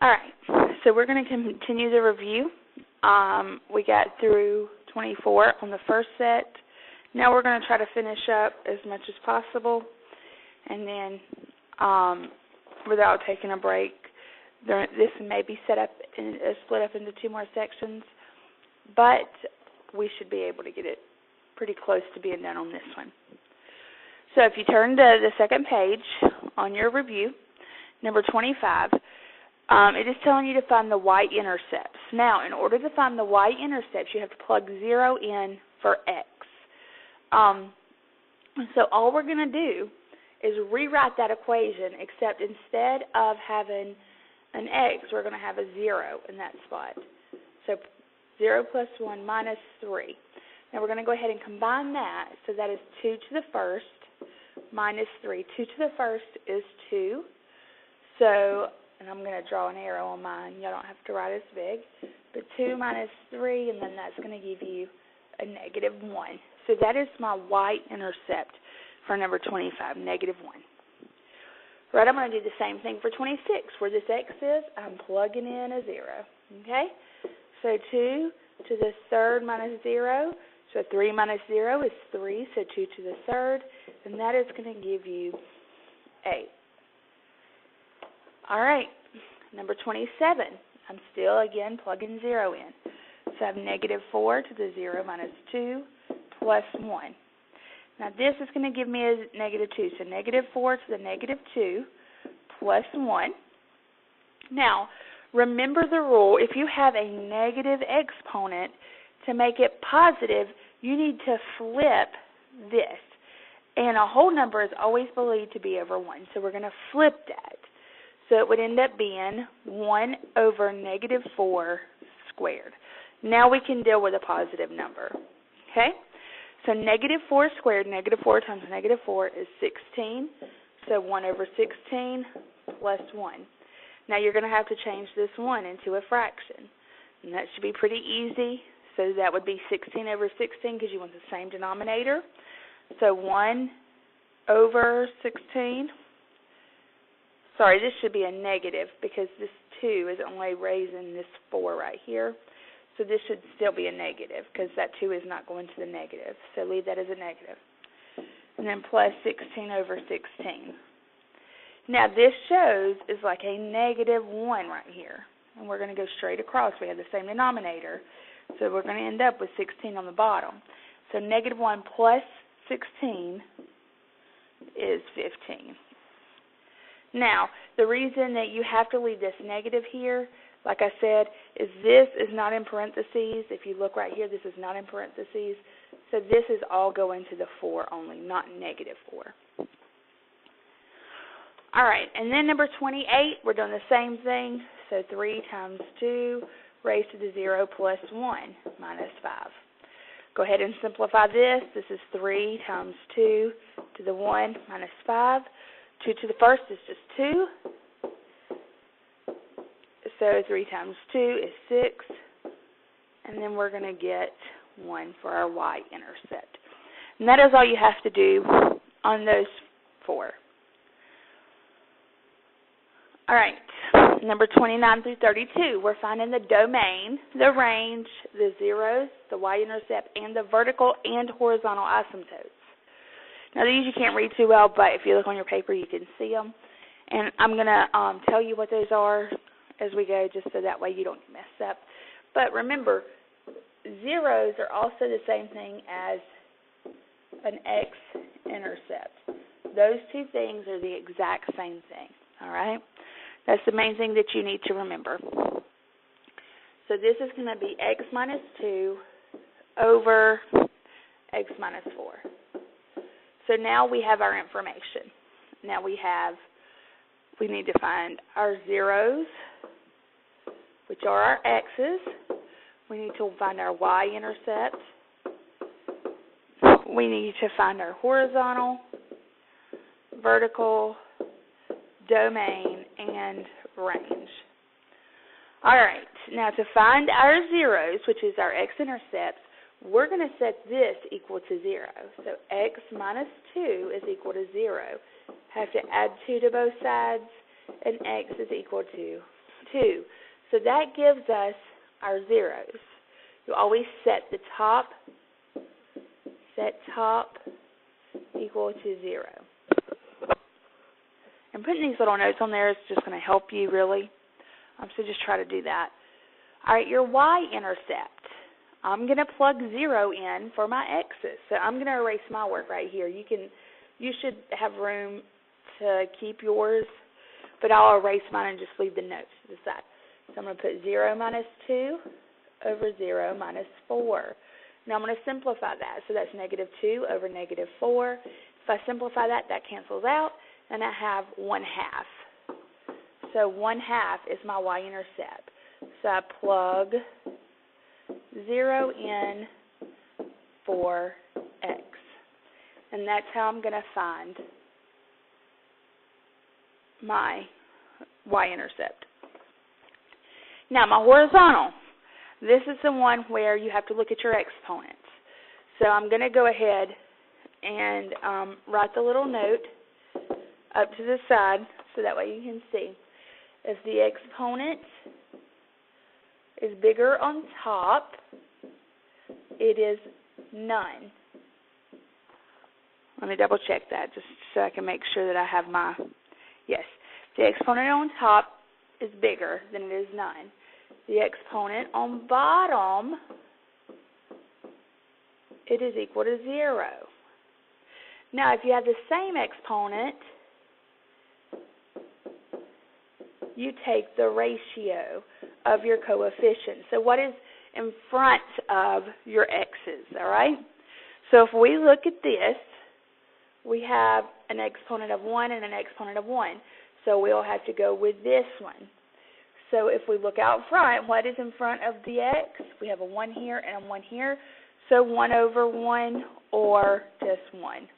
All right, so we're going to continue the review. We got through 24 on the first set. Now we're going to try to finish up as much as possible, and then without taking a break. This may be split up into two more sections, but we should be able to get it pretty close to being done on this one. So if you turn to the second page on your review, number 25, it is telling you to find the y-intercepts. Now, in order to find the y-intercepts, you have to plug 0 in for x. So all we're going to do is rewrite that equation, except instead of having an x, we're going to have a 0 in that spot. So 0 plus 1 minus 3. Now we're going to go ahead and combine that. So that is 2 to the first minus 3. 2 to the first is 2. So, and I'm going to draw an arrow on mine. Y'all don't have to write as big. But 2 minus 3, and then that's going to give you a negative 1. So that is my y-intercept for number 25, negative 1. Right, I'm going to do the same thing for 26. Where this x is, I'm plugging in a 0. Okay? So 2 to the third minus 0. So 3 minus 0 is 3. So 2 to the third. And that is going to give you 8. All right. Number 27. I'm still, again, plugging 0 in. So I have negative 4 to the 0 minus 2 plus 1. Now, this is going to give me a negative 2. So negative 4 to the negative 2 plus 1. Now, remember the rule. If you have a negative exponent, to make it positive, you need to flip this. And a whole number is always believed to be over 1. So we're going to flip that. So it would end up being 1 over negative 4 squared. Now we can deal with a positive number. Okay? So negative 4 squared, negative 4 times negative 4 is 16. So 1 over 16 plus 1. Now you're going to have to change this 1 into a fraction. And that should be pretty easy. So that would be 16 over 16 because you want the same denominator. So 1 over 16. Sorry, this should be a negative because this 2 is only raising this 4 right here. So this should still be a negative because that 2 is not going to the negative. So leave that as a negative. And then plus 16 over 16. Now this shows is like a negative 1 right here. And we're going to go straight across. We have the same denominator. So we're going to end up with 16 on the bottom. So negative 1 plus 16 is 15. Now, the reason that you have to leave this negative here, like I said, is this is not in parentheses. If you look right here, this is not in parentheses. So this is all going to the 4 only, not negative 4. All right, and then number 28, we're doing the same thing. So 3 times 2 raised to the 0 plus 1 minus 5. Go ahead and simplify this. This is 3 times 2 to the 1 minus 5. 2 to the first is just 2. So 3 times 2 is 6. And then we're going to get 1 for our y-intercept. And that is all you have to do on those 4. All right, number 29 through 32, we're finding the domain, the range, the zeros, the y-intercept, and the vertical and horizontal asymptotes. Now, these you can't read too well, but if you look on your paper, you can see them. And I'm going to tell you what those are as we go, just so that way you don't mess up. But remember, zeros are also the same thing as an x-intercept. Those two things are the exact same thing, all right? That's the main thing that you need to remember. So this is going to be x minus 2 over x minus 4. So now we have our information. Now we need to find our zeros, which are our x's. We need to find our y-intercept. We need to find our horizontal, vertical, domain, and range. All right, now to find our zeros, which is our x-intercepts, we're going to set this equal to 0. So x minus 2 is equal to 0. Have to add 2 to both sides, and x is equal to 2. So that gives us our zeros. You always set the top equal to 0. And putting these little notes on there is just going to help you, really. So just try to do that. All right, your y-intercept. I'm going to plug 0 in for my x's. So I'm going to erase my work right here. You should have room to keep yours, but I'll erase mine and just leave the notes to the side. So I'm going to put 0 minus 2 over 0 minus 4. Now I'm going to simplify that. So that's negative 2 over negative 4. If I simplify that, that cancels out, and I have 1/2. So 1/2 is my y-intercept. So I plug 0 in for x. And that's how I'm going to find my y-intercept. Now, my horizontal. This is the one where you have to look at your exponents. So I'm going to go ahead and write the little note up to the side so that way you can see. If the exponent is bigger on top, it is none. Let me double check that just so I can make sure that I have my, yes. The exponent on top is bigger than it is none. The exponent on bottom, it is equal to 0. Now, if you have the same exponent, you take the ratio of your coefficients. So what is in front of your x's, all right? So if we look at this, we have an exponent of 1 and an exponent of 1. So we'll have to go with this one. So if we look out front, what is in front of the x? We have a 1 here and a 1 here. So 1 over 1 or just 1.